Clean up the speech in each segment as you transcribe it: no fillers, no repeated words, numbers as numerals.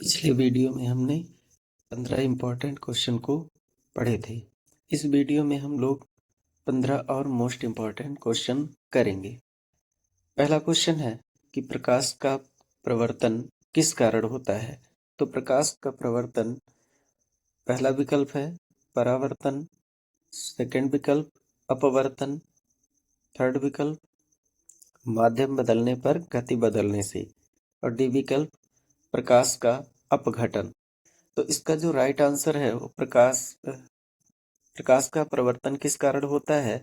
पिछले वीडियो में हमने 15 इम्पॉर्टेंट क्वेश्चन को पढ़े थे। इस वीडियो में हम लोग 15 और मोस्ट इम्पॉर्टेंट क्वेश्चन करेंगे। पहला क्वेश्चन है कि प्रकाश का प्रवर्तन किस कारण होता है। तो प्रकाश का प्रवर्तन, पहला विकल्प है परावर्तन, सेकंड विकल्प अपवर्तन, थर्ड विकल्प माध्यम बदलने पर गति बदलने से, और डी विकल्प प्रकाश का अपघटन। तो इसका जो राइट आंसर है वो प्रकाश का प्रवर्तन किस कारण होता है,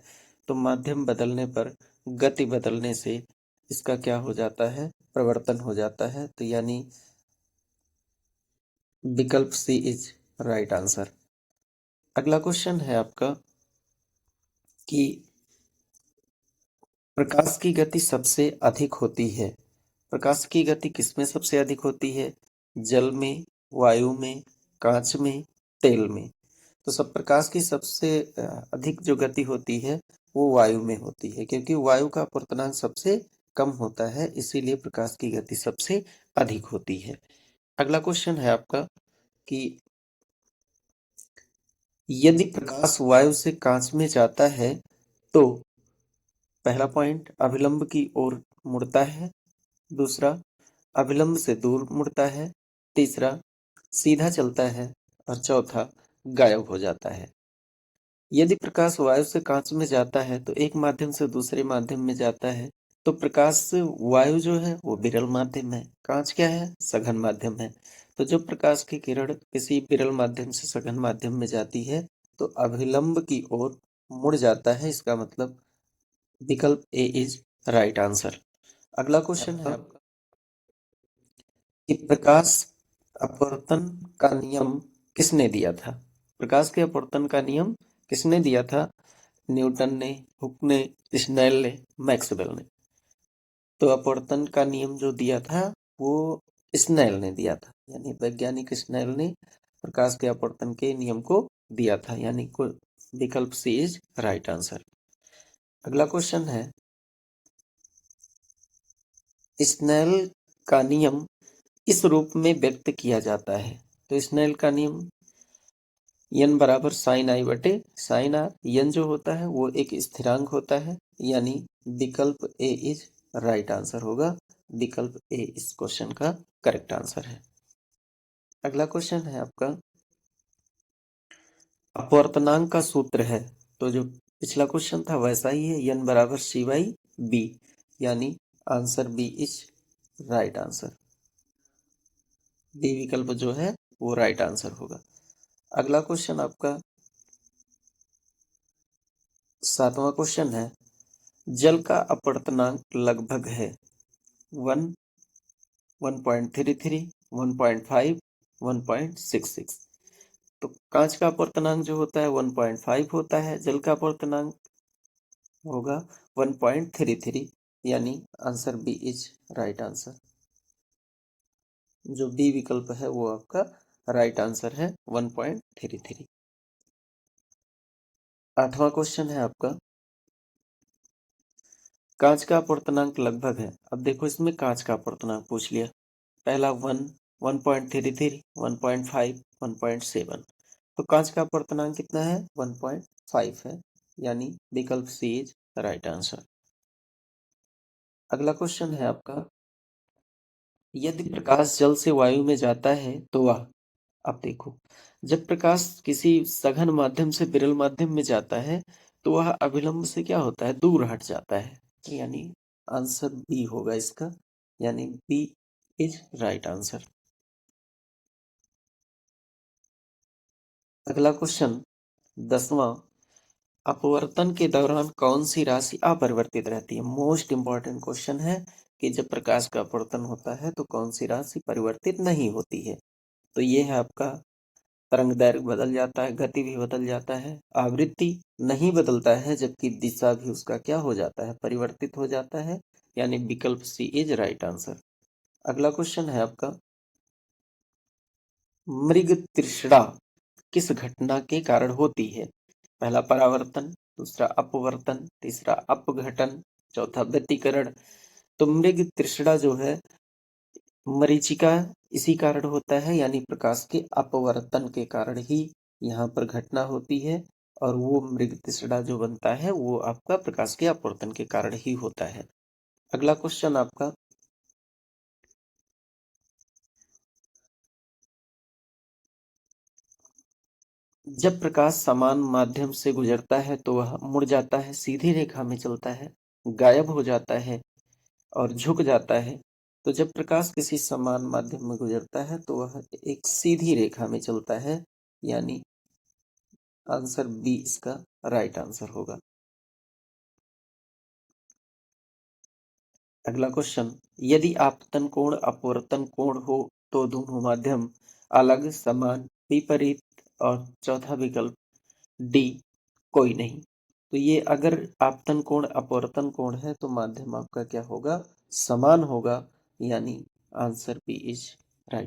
तो माध्यम बदलने पर गति बदलने से इसका क्या हो जाता है, प्रवर्तन हो जाता है। तो यानी विकल्प सी इज राइट आंसर। अगला क्वेश्चन है आपका कि प्रकाश की गति सबसे अधिक होती है। प्रकाश की गति किसमें सबसे अधिक होती है? जल में, वायु में, कांच में, तेल में। तो सब प्रकाश की सबसे अधिक जो गति होती है वो वायु में होती है, क्योंकि वायु का अपवर्तनांक सबसे कम होता है, इसीलिए प्रकाश की गति सबसे अधिक होती है। अगला क्वेश्चन है आपका कि यदि प्रकाश वायु से कांच में जाता है तो पहला पॉइंट अभिलंब की ओर मुड़ता है, दूसरा अभिलंब से दूर मुड़ता है, तीसरा सीधा चलता है, और चौथा गायब हो जाता है। यदि प्रकाश वायु से कांच में जाता है तो एक माध्यम से दूसरे माध्यम में जाता है, तो प्रकाश से वायु जो है वो विरल माध्यम है, कांच क्या है, सघन माध्यम है। तो जब प्रकाश की किरण किसी विरल माध्यम से सघन माध्यम में जाती है तो अभिलंब की ओर मुड़ जाता है। इसका मतलब विकल्प ए इज राइट आंसर। अगला क्वेश्चन है आपका कि प्रकाश अपवर्तन का नियम किसने दिया था। प्रकाश के अपवर्तन का नियम किसने दिया था? न्यूटन ने, हुक ने, स्नेल ने, मैक्सवेल ने। तो अपवर्तन का नियम जो दिया था वो स्नेल ने दिया था, यानी वैज्ञानिक स्नेल ने प्रकाश के अपवर्तन के नियम को दिया था, यानी विकल्प सी इज राइट आंसर। अगला क्वेश्चन है स्नेल का नियम इस रूप में व्यक्त किया जाता है। तो स्नेल का नियम यन बराबर साइन आई बटे साइन आर। यन जो होता है वो एक स्थिरांक होता है, यानी विकल्प ए इज राइट आंसर होगा। विकल्प ए इस क्वेश्चन का करेक्ट आंसर है। अगला क्वेश्चन है आपका अपवर्तनांक का सूत्र है। तो जो पिछला क्वेश्चन था वैसा ही है, यन बराबर सी बाई बी, यानी answer B is right answer. D विकल्प जो है वो राइट आंसर होगा। अगला क्वेश्चन आपका 7वां क्वेश्चन है जल का अपवर्तनांक लगभग है 1, 1.33, 1.5, 1.66। तो कांच का अपवर्तनांक जो होता है 1.5 होता है, जल का अपवर्तनांक होगा 1.33, यानी answer B is right answer. जो बी विकल्प है वो आपका राइट आंसर है 1.33। 8वां क्वेश्चन है आपका कांच का अपवर्तनांक लगभग है। अब देखो इसमें कांच का अपवर्तनांक पूछ लिया, पहला 1, 1.33, 1.5, 1.7। तो कांच का अपवर्तनांक कितना है? 1.5 है, यानी विकल्प सी इज राइट आंसर। अगला क्वेश्चन है आपका यदि प्रकाश जल से वायु में जाता है तो वह, अब देखो जब प्रकाश किसी सघन माध्यम से विरल माध्यम में जाता है तो वह अभिलंब से क्या होता है, दूर हट जाता है, यानी आंसर बी होगा इसका, यानी बी इज राइट आंसर। अगला क्वेश्चन 10वां अपवर्तन के दौरान कौन सी राशि अपरिवर्तित रहती है। मोस्ट इंपॉर्टेंट क्वेश्चन है कि जब प्रकाश का अपवर्तन होता है तो कौन सी राशि परिवर्तित नहीं होती है। तो ये है आपका तरंग दैर्घ्य बदल जाता है, गति भी बदल जाता है, आवृत्ति नहीं बदलता है, जबकि दिशा भी उसका क्या हो जाता है, परिवर्तित हो जाता है, यानी विकल्प सी इज राइट आंसर। अगला क्वेश्चन है आपका मृग तृष्णा किस घटना के कारण होती है। पहला परावर्तन, दूसरा अपवर्तन, तीसरा अपघटन, चौथा व्यतिकरण। तो मृग तृष्णा जो है मरीचिका इसी कारण होता है, यानी प्रकाश के अपवर्तन के कारण ही यहाँ पर घटना होती है, और वो मृगतृष्णा जो बनता है वो आपका प्रकाश के अपवर्तन के कारण ही होता है। अगला क्वेश्चन आपका, जब प्रकाश समान माध्यम से गुजरता है तो वह मुड़ जाता है, सीधी रेखा में चलता है, गायब हो जाता है और झुक जाता है। तो जब प्रकाश किसी समान माध्यम में गुजरता है तो वह एक सीधी रेखा में चलता है, यानी आंसर बी इसका राइट आंसर होगा। अगला क्वेश्चन, यदि आपतन कोण अपवर्तन कोण हो तो दोनों माध्यम अलग, समान, विपरीत, और चौथा विकल्प डी कोई नहीं। तो ये अगर आपतन कोण अपवर्तन कोण है तो माध्यम आपका क्या होगा, समान होगा, यानी आंसर बी इज